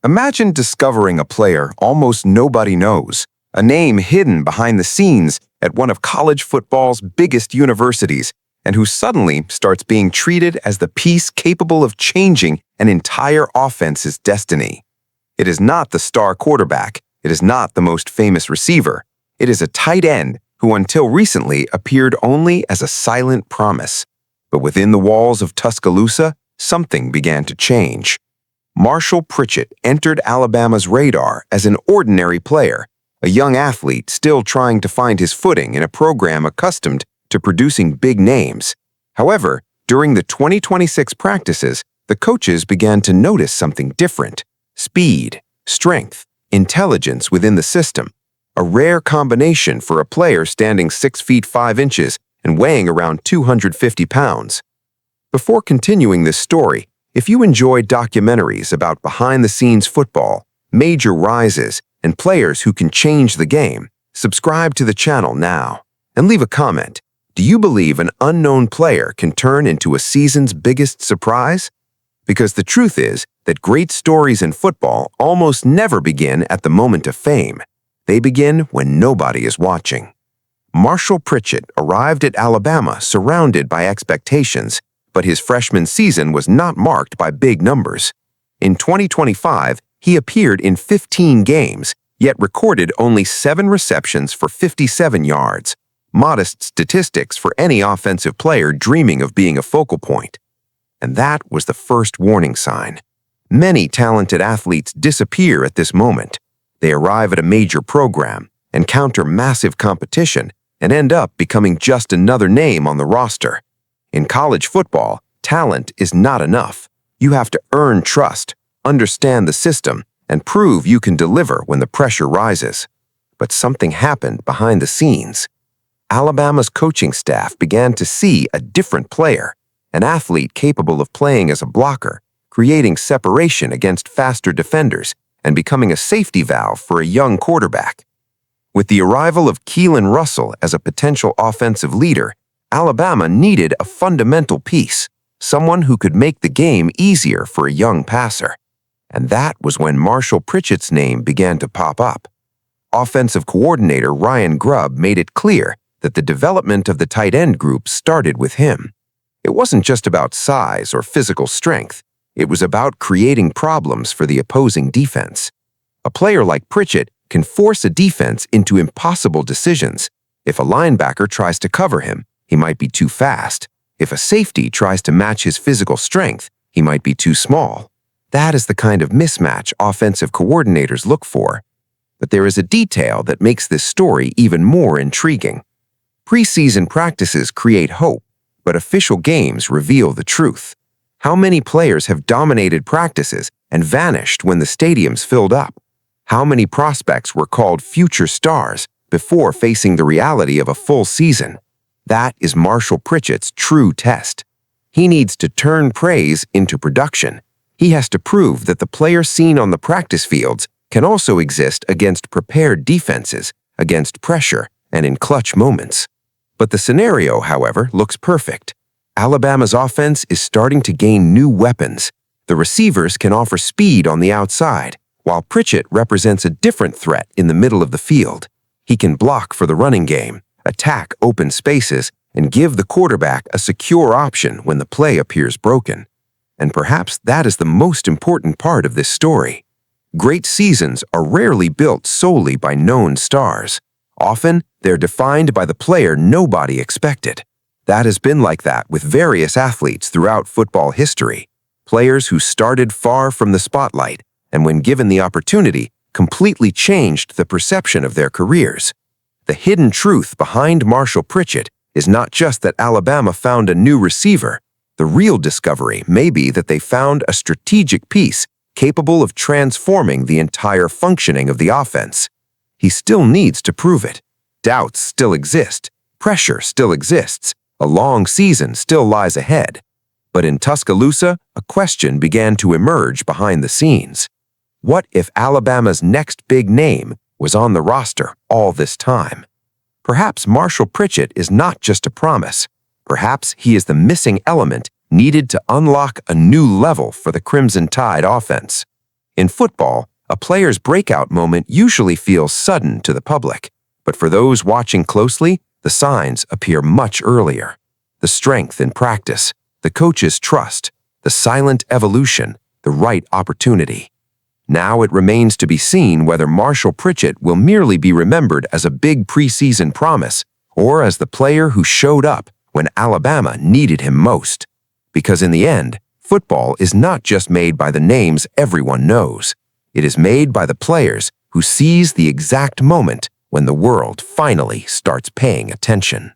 Imagine discovering a player almost nobody knows, a name hidden behind the scenes at one of college football's biggest universities, and who suddenly starts being treated as the piece capable of changing an entire offense's destiny. It is not the star quarterback. It is not the most famous receiver. It is a tight end who until recently appeared only as a silent promise. But within the walls of Tuscaloosa, something began to change. Marshall Pritchett entered Alabama's radar as an ordinary player, a young athlete still trying to find his footing in a program accustomed to producing big names. However, during the 2026 practices, the coaches began to notice something different: speed, strength, intelligence within the system, a rare combination for a player standing 6 feet 5 inches and weighing around 250 pounds. Before continuing this story, if you enjoy documentaries about behind-the-scenes football, major rises, and players who can change the game, subscribe to the channel now and leave a comment. Do you believe an unknown player can turn into a season's biggest surprise? Because the truth is that great stories in football almost never begin at the moment of fame. They begin when nobody is watching. Marshall Pritchett arrived at Alabama surrounded by expectations, but his freshman season was not marked by big numbers. In 2025, he appeared in 15 games, yet recorded only 7 receptions for 57 yards. Modest statistics for any offensive player dreaming of being a focal point. And that was the first warning sign. Many talented athletes disappear at this moment. They arrive at a major program, encounter massive competition, and end up becoming just another name on the roster. In college football, talent is not enough. You have to earn trust, understand the system, and prove you can deliver when the pressure rises. But something happened behind the scenes. Alabama's coaching staff began to see a different player, an athlete capable of playing as a blocker, creating separation against faster defenders, and becoming a safety valve for a young quarterback. With the arrival of Keelan Russell as a potential offensive leader, Alabama needed a fundamental piece, someone who could make the game easier for a young passer. And that was when Marshall Pritchett's name began to pop up. Offensive coordinator Ryan Grubb made it clear that the development of the tight end group started with him. It wasn't just about size or physical strength. It was about creating problems for the opposing defense. A player like Pritchett can force a defense into impossible decisions. If a linebacker tries to cover him, he might be too fast. If a safety tries to match his physical strength, he might be too small. That is the kind of mismatch offensive coordinators look for. But there is a detail that makes this story even more intriguing. Preseason practices create hope, but official games reveal the truth. How many players have dominated practices and vanished when the stadiums filled up? How many prospects were called future stars before facing the reality of a full season? That is Marshall Pritchett's true test. He needs to turn praise into production. He has to prove that the player seen on the practice fields can also exist against prepared defenses, against pressure, and in clutch moments. But the scenario, however, looks perfect. Alabama's offense is starting to gain new weapons. The receivers can offer speed on the outside, while Pritchett represents a different threat in the middle of the field. He can block for the running game, attack open spaces, and give the quarterback a secure option when the play appears broken. And perhaps that is the most important part of this story. Great seasons are rarely built solely by known stars. Often, they're defined by the player nobody expected. That has been like that with various athletes throughout football history. Players who started far from the spotlight and, when given the opportunity, completely changed the perception of their careers. The hidden truth behind Marshall Pritchett is not just that Alabama found a new receiver. The real discovery may be that they found a strategic piece capable of transforming the entire functioning of the offense. He still needs to prove it. Doubts still exist. Pressure still exists. A long season still lies ahead. But in Tuscaloosa, a question began to emerge behind the scenes. What if Alabama's next big name was on the roster all this time? Perhaps Marshall Pritchett is not just a promise. Perhaps he is the missing element needed to unlock a new level for the Crimson Tide offense. In football, a player's breakout moment usually feels sudden to the public, but for those watching closely, the signs appear much earlier. The strength in practice, the coach's trust, the silent evolution, the right opportunity. Now it remains to be seen whether Marshall Pritchett will merely be remembered as a big preseason promise or as the player who showed up when Alabama needed him most. Because in the end, football is not just made by the names everyone knows. It is made by the players who seize the exact moment when the world finally starts paying attention.